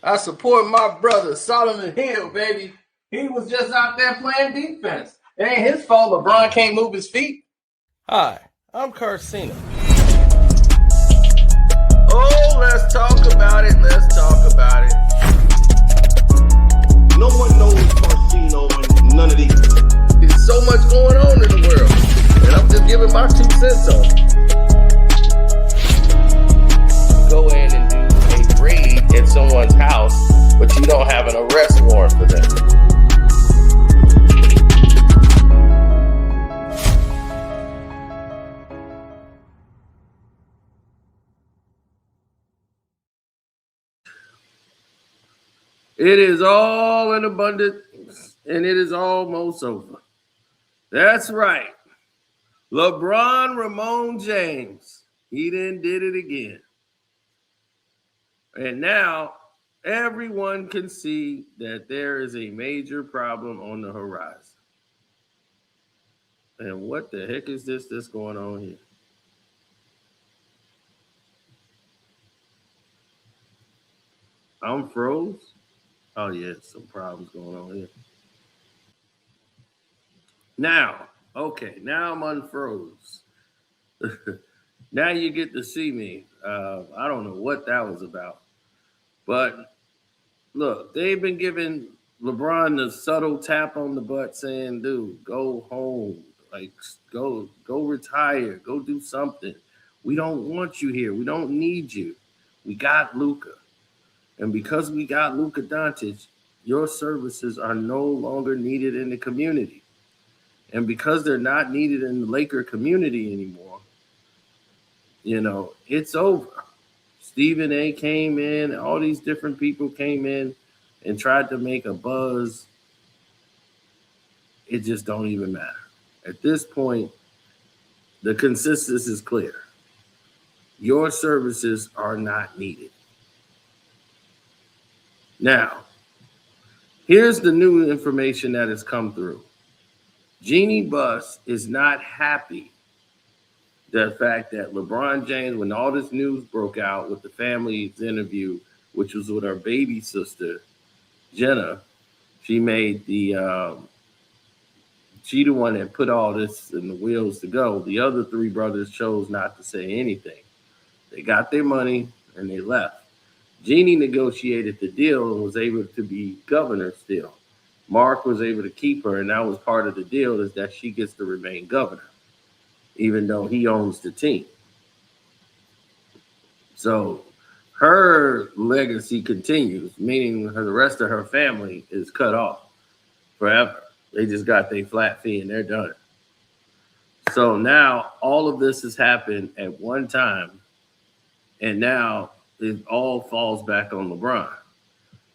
I support my brother, Solomon Hill, baby. He was just out there playing defense. It ain't his fault LeBron can't move his feet. Hi, I'm Carcino. Oh, let's talk about it. Let's talk about it. No one knows Carcino and none of these. There's so much going on in the world, and I'm just giving my 2 cents on it. Go in and do a raid at someone's house, but you don't have an arrest warrant for them. It is all in abundance, and it is almost over. That's right. LeBron Ramon James. He done did it again. And now everyone can see that there is a major problem on the horizon. And what the heck is this that's going on here? I'm froze. Oh, yeah, some problems going on here. Now, okay, now I'm unfroze. Now you get to see me. I don't know what that was about. But look, they've been giving LeBron the subtle tap on the butt saying, dude, go home. Like, go retire. Go do something. We don't want you here. We don't need you. We got Luka. And because we got Luka Doncic, your services are no longer needed in the community. And because they're not needed in the Laker community anymore, it's over. Stephen A came in, all these different people came in and tried to make a buzz. It just don't even matter. At this point, the consensus is clear. Your services are not needed. Now, here's the new information that has come through. Jeanie Buss is not happy the fact that LeBron James, when all this news broke out with the family's interview, which was with her baby sister, Jenna, she made she the one that put all this in the wheels to go. The other 3 brothers chose not to say anything. They got their money and they left. Jeanie negotiated the deal and was able to be governor still. Mark was able to keep her, and that was part of the deal, is that she gets to remain governor, even though he owns the team. So her legacy continues, meaning the rest of her family is cut off forever. They just got their flat fee and they're done. So now all of this has happened at one time, and now it all falls back on LeBron.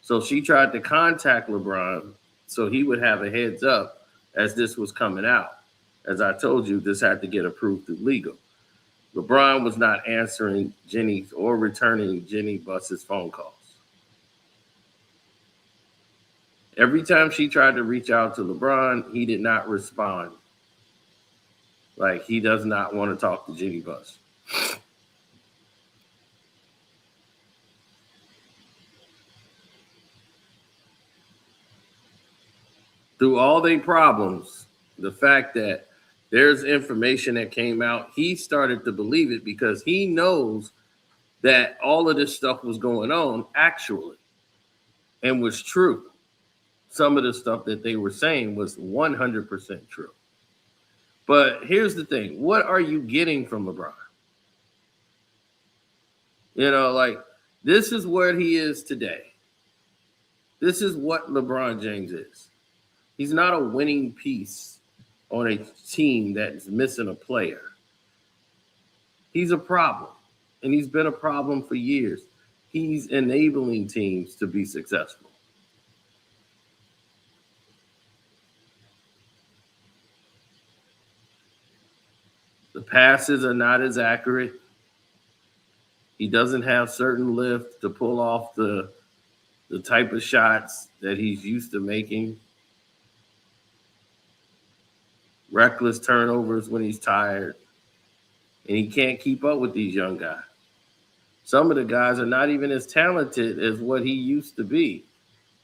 So she tried to contact LeBron so he would have a heads up as this was coming out. As I told you, this had to get approved through legal. LeBron was not answering Jeannie's or returning Jeanie Buss's phone calls. Every time she tried to reach out to LeBron, he did not respond. Like, he does not want to talk to Jeanie Buss. Through all their problems, the fact that there's information that came out, he started to believe it because he knows that all of this stuff was going on actually and was true. Some of the stuff that they were saying was 100% true. But here's the thing. What are you getting from LeBron? This is where he is today. This is what LeBron James is. He's not a winning piece on a team that's missing a player. He's a problem, and he's been a problem for years. He's enabling teams to be successful. The passes are not as accurate. He doesn't have certain lift to pull off the type of shots that he's used to making. Reckless turnovers when he's tired. And he can't keep up with these young guys. Some of the guys are not even as talented as what he used to be,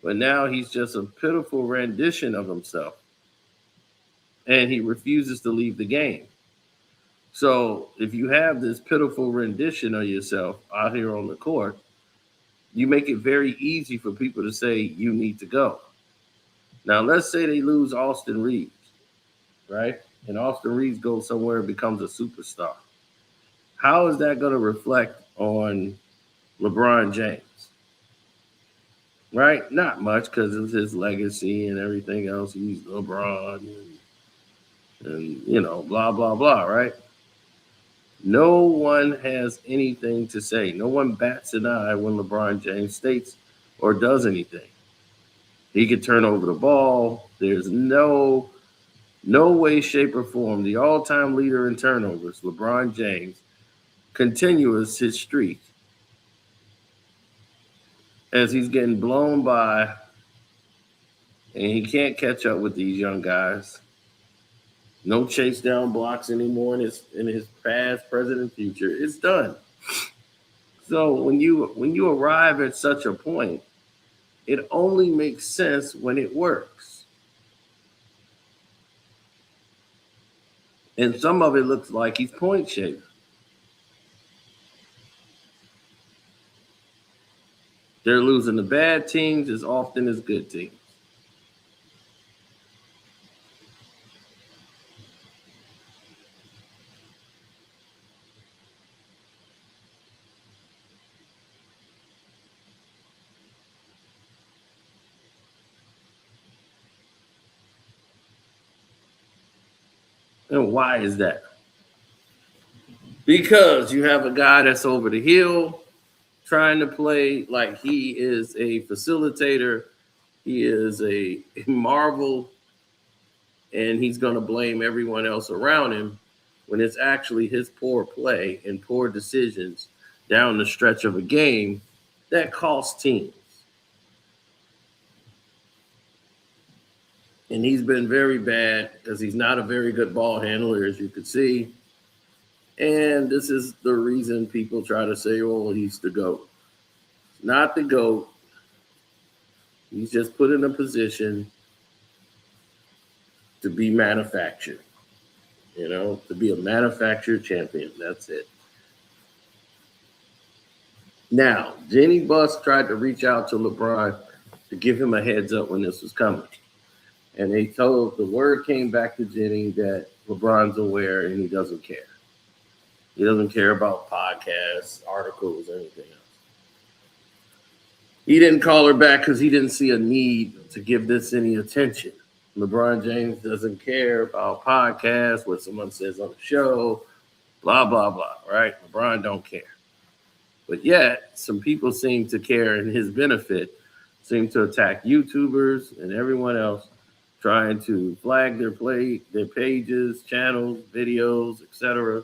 but now he's just a pitiful rendition of himself, and he refuses to leave the game. So if you have this pitiful rendition of yourself out here on the court, you make it very easy for people to say you need to go. Now, let's say they lose Austin Reeves, right? And Austin Reeves goes somewhere and becomes a superstar. How is that going to reflect on LeBron James? Right? Not much, because of his legacy and everything else. He's LeBron and blah, blah, blah, right? No one has anything to say. No one bats an eye when LeBron James states or does anything. He could turn over the ball. There's no way, shape, or form. The all-time leader in turnovers, LeBron James, continues his streak as he's getting blown by, and he can't catch up with these young guys. No chase down blocks anymore in his past, present, and future. It's done. So when you arrive at such a point, it only makes sense when it works. And some of it looks like he's point shaving. They're losing the bad teams as often as good teams. And why is that? Because you have a guy that's over the hill trying to play like he is a facilitator. He is a marvel, and he's going to blame everyone else around him when it's actually his poor play and poor decisions down the stretch of a game that cost teams. And he's been very bad because he's not a very good ball handler, as you could see. And this is the reason people try to say, oh, he's the GOAT. Not the GOAT. He's just put in a position to be manufactured, to be a manufactured champion. That's it. Now, Jeanie Buss tried to reach out to LeBron to give him a heads up when this was coming. And the word came back to Jeanie that LeBron's aware and he doesn't care. He doesn't care about podcasts, articles, or anything else. He didn't call her back because he didn't see a need to give this any attention. LeBron James doesn't care about podcasts, what someone says on the show, blah, blah, blah, right? LeBron don't care. But yet, some people seem to care in his benefit, seem to attack YouTubers and everyone else, trying to flag their pages, channels, videos, etc.,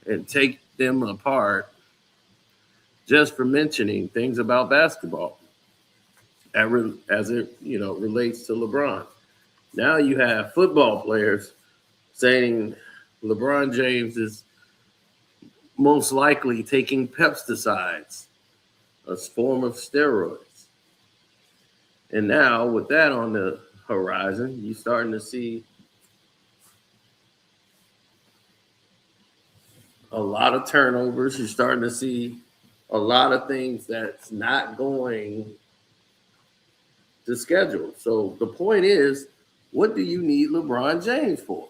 and take them apart just for mentioning things about basketball as it relates to LeBron. Now you have football players saying LeBron James is most likely taking pesticides, a form of steroids. And now with that on the horizon, you're starting to see a lot of turnovers. You're starting to see a lot of things that's not going to schedule. So the point is, what do you need LeBron James for?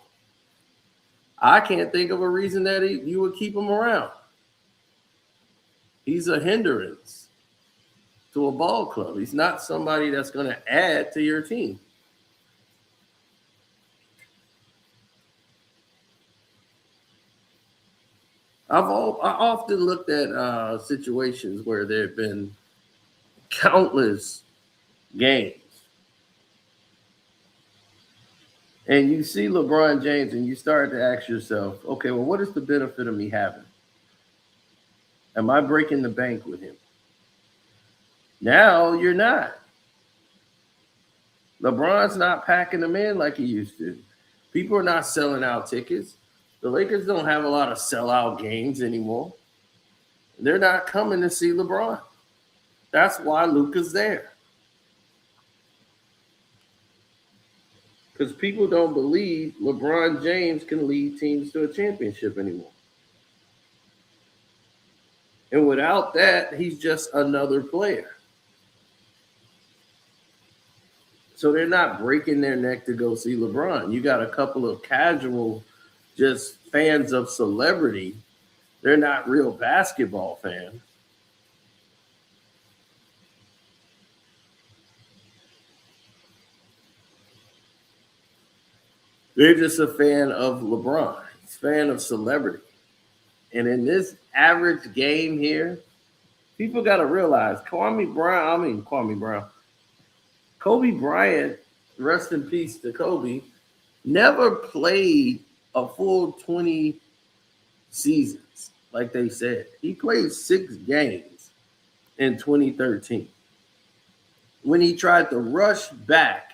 I can't think of a reason that you would keep him around. He's a hindrance to a ball club. He's not somebody that's going to add to your team. I often looked at situations where there have been countless games. And you see LeBron James and you start to ask yourself, okay, well, what is the benefit of me having him? Am I breaking the bank with him? Now you're not. LeBron's not packing them in like he used to. People are not selling out tickets. The Lakers don't have a lot of sellout games anymore. They're not coming to see LeBron. That's why Luka's there. Because people don't believe LeBron James can lead teams to a championship anymore. And without that, he's just another player. So they're not breaking their neck to go see LeBron. You got a couple of casual, just fans of celebrity. They're not real basketball fans. They're just a fan of LeBron. It's a fan of celebrity. And in this average game here, people got to realize Kobe Bryant, rest in peace to Kobe, never played a full 20 seasons, like they said. He played 6 games in 2013. When he tried to rush back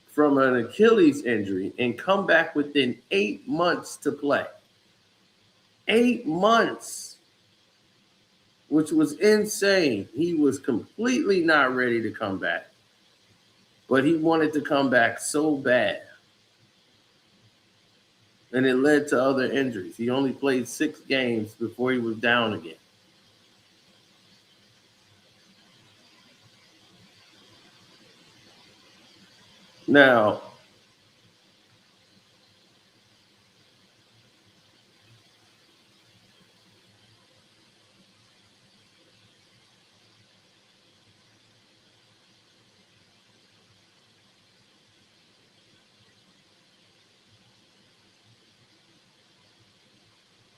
from an Achilles injury and come back within 8 months to play. 8 months, which was insane. He was completely not ready to come back, but he wanted to come back so bad. And it led to other injuries. He only played 6 games before he was down again. Now,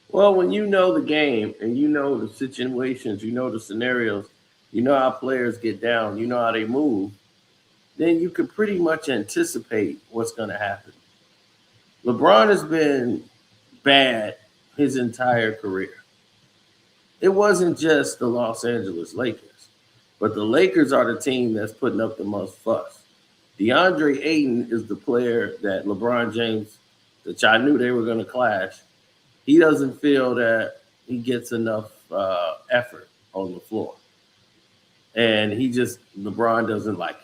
well, when you know the game and you know the situations, you know the scenarios, you know how players get down, you know how they move, then you could pretty much anticipate what's going to happen. LeBron has been bad his entire career. It wasn't just the Los Angeles Lakers, but the Lakers are the team that's putting up the most fuss. Deandre Ayton is the player that LeBron James, which I knew they were going to clash. He doesn't feel that he gets enough effort on the floor. And LeBron doesn't like it.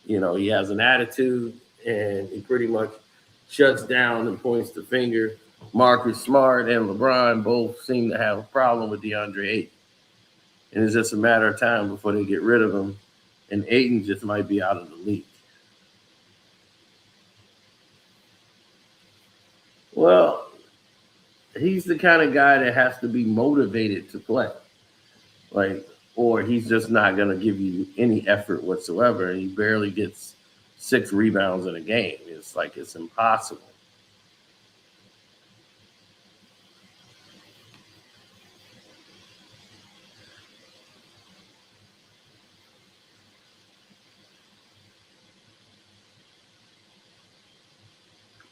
You know, he has an attitude and he pretty much shuts down and points the finger. Marcus Smart and LeBron both seem to have a problem with DeAndre Ayton. And it's just a matter of time before they get rid of him. And Ayton just might be out of the league. Well, he's the kind of guy that has to be motivated to play. Or he's just not going to give you any effort whatsoever. He barely gets 6 rebounds in a game. It's like it's impossible.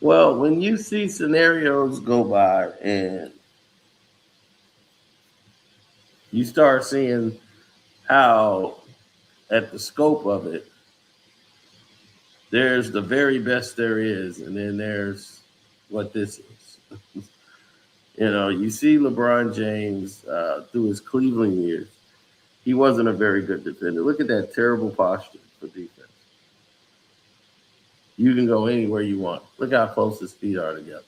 Well, when you see scenarios go by and you start seeing how, at the scope of it, there's the very best there is, and then there's what this is. You see LeBron James through his Cleveland years. He wasn't a very good defender. Look at that terrible posture for defense. You can go anywhere you want. Look how close his feet are together.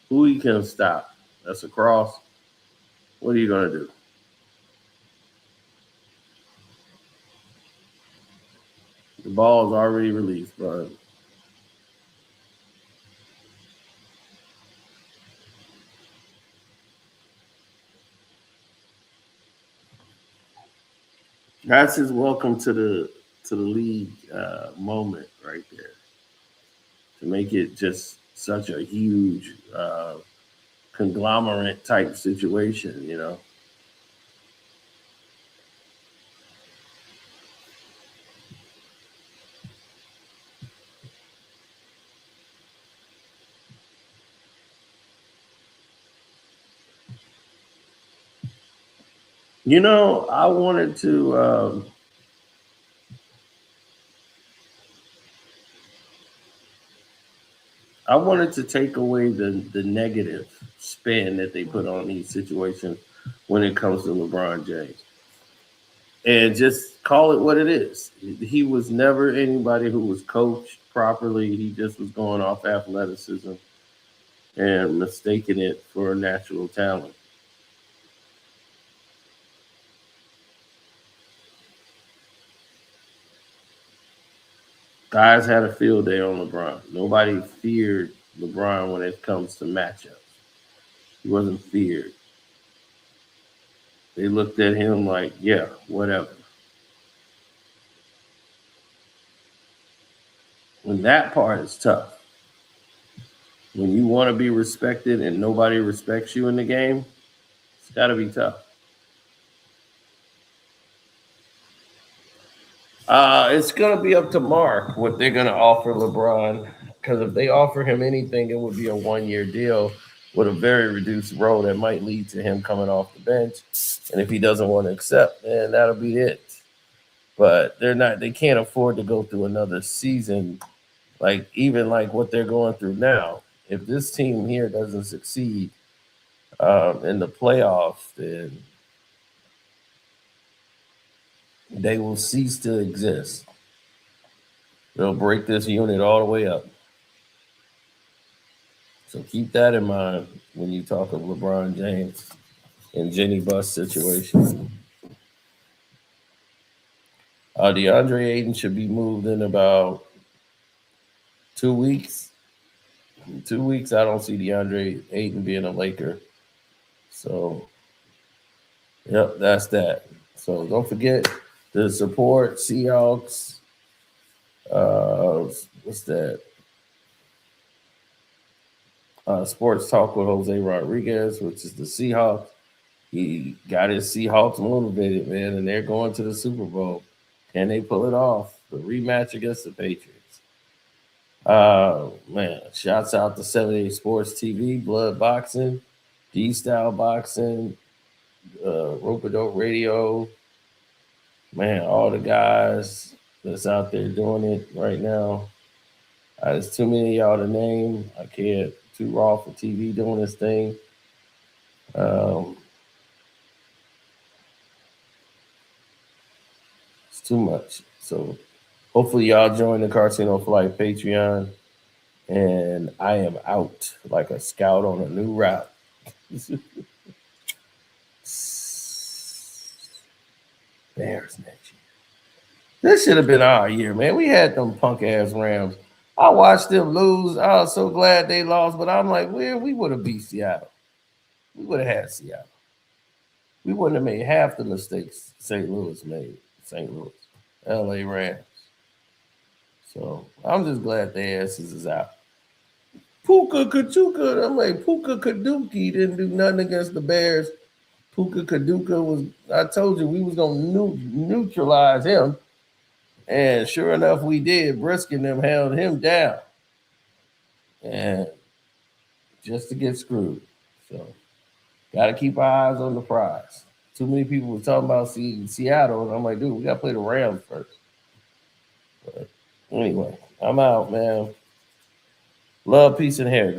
Who he can stop? That's a cross. What are you going to do? The ball is already released, bro. That's his welcome to the league moment right there. To make it just such a huge conglomerate type situation, I wanted to take away the negative spin that they put on these situations. when it comes to LeBron James. And just call it what it is. He was never anybody who was coached properly. He just was going off athleticism and mistaking it for natural talent. Guys had a field day on LeBron. Nobody feared LeBron when it comes to matchups. He wasn't feared. They looked at him like, yeah, whatever. And that part is tough. When you want to be respected and nobody respects you in the game, it's got to be tough. It's going to be up to Mark what they're going to offer LeBron. Because if they offer him anything, it would be a 1-year deal with a very reduced role that might lead to him coming off the bench. And if he doesn't want to accept, then that'll be it. But they can't afford to go through another season even like what they're going through now. If this team here doesn't succeed in the playoffs, then they will cease to exist. They'll break this unit all the way up. So keep that in mind when you talk of LeBron James and Jeanie Buss situation. DeAndre Ayton should be moved in about 2 weeks. In 2 weeks, I don't see DeAndre Ayton being a Laker. So, yep, that's that. So don't forget to support Seahawks. What's that? Sports Talk with Jose Rodriguez, which is the Seahawks. He got his Seahawks motivated, man, and they're going to the Super Bowl. Can they pull it off? The rematch against the Patriots. Man, shouts out to 78 Sports TV, Blood Boxing, D-Style Boxing, Rope-A-Dope Radio. Man, all the guys that's out there doing it right now. There's too many of y'all to name. I can't. Too raw for TV doing this thing. It's too much. So hopefully y'all join the Carcino for Life Patreon. And I am out like a scout on a new route. Bears next year. This should have been our year, man. We had them punk ass Rams. I watched them lose. I was so glad they lost, but I'm like, we would have beat Seattle. We would have had Seattle. We wouldn't have made half the mistakes St. Louis made. St. Louis, LA Rams. So I'm just glad their asses is out. Puka Kachuka, I'm like, Puka Kaduki didn't do nothing against the Bears. Puka Kaduka was, I told you, we was going to neutralize him. And sure enough, we did. Brisket and them held him down. And just to get screwed. So, got to keep our eyes on the prize. Too many people were talking about Seattle, and I'm like, dude, we got to play the Rams first. But anyway, I'm out, man. Love, peace, and hair.